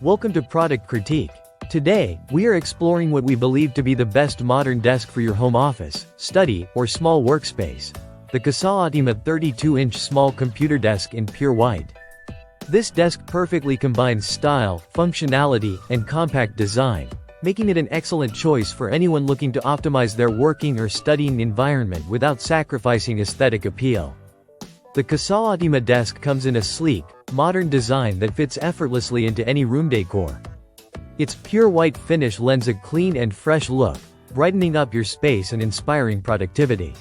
Welcome to Product Critique. Today, we are exploring what we believe to be the best modern desk for your home office, study, or small workspace. The Casaottima 32-inch small computer desk in pure white. This desk perfectly combines style, functionality, and compact design, making it an excellent choice for anyone looking to optimize their working or studying environment without sacrificing aesthetic appeal. The Casaottima desk comes in a sleek, modern design that fits effortlessly into any room decor. Its pure white finish lends a clean and fresh look, brightening up your space and inspiring productivity.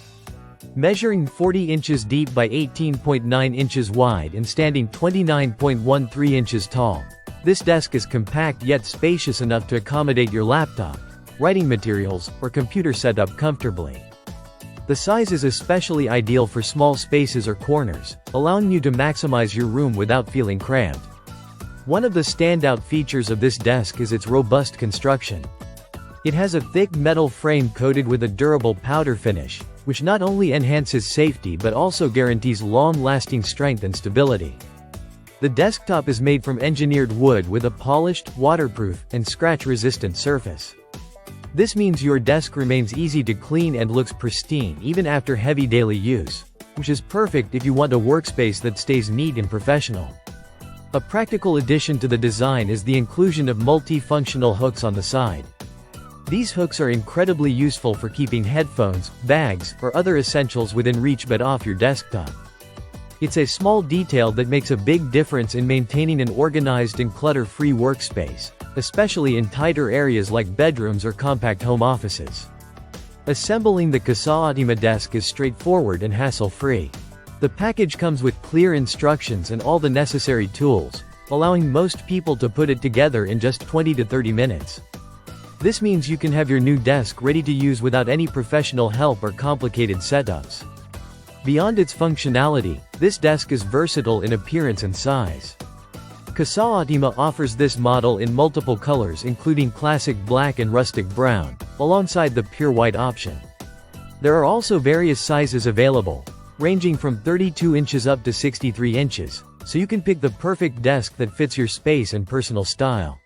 Measuring 40 inches deep by 18.9 inches wide and standing 29.13 inches tall, this desk is compact yet spacious enough to accommodate your laptop, writing materials, or computer setup comfortably. The size is especially ideal for small spaces or corners, allowing you to maximize your room without feeling cramped. One of the standout features of this desk is its robust construction. It has a thick metal frame coated with a durable powder finish, which not only enhances safety but also guarantees long-lasting strength and stability. The desktop is made from engineered wood with a polished, waterproof, and scratch-resistant surface. This means your desk remains easy to clean and looks pristine even after heavy daily use, which is perfect if you want a workspace that stays neat and professional. A practical addition to the design is the inclusion of multi-functional hooks on the side. These hooks are incredibly useful for keeping headphones, bags, or other essentials within reach but off your desktop. It's a small detail that makes a big difference in maintaining an organized and clutter-free workspace, especially in tighter areas like bedrooms or compact home offices. Assembling the Casaottima desk is straightforward and hassle-free. The package comes with clear instructions and all the necessary tools, allowing most people to put it together in just 20 to 30 minutes. This means you can have your new desk ready to use without any professional help or complicated setups. Beyond its functionality, this desk is versatile in appearance and size. Casaottima offers this model in multiple colors including classic black and rustic brown, alongside the pure white option. There are also various sizes available, ranging from 32 inches up to 63 inches, so you can pick the perfect desk that fits your space and personal style.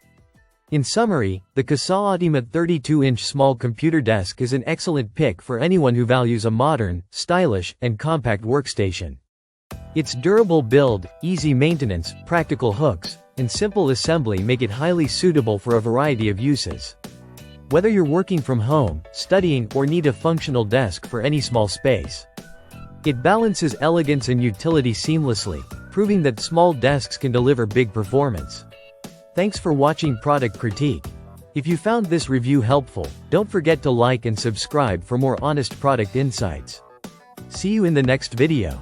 In summary, the Casaottima 32-inch small computer desk is an excellent pick for anyone who values a modern, stylish, and compact workstation. Its durable build, easy maintenance, practical hooks, and simple assembly make it highly suitable for a variety of uses. Whether you're working from home, studying, or need a functional desk for any small space, it balances elegance and utility seamlessly, proving that small desks can deliver big performance. Thanks for watching Product Critique. If you found this review helpful, don't forget to like and subscribe for more honest product insights. See you in the next video.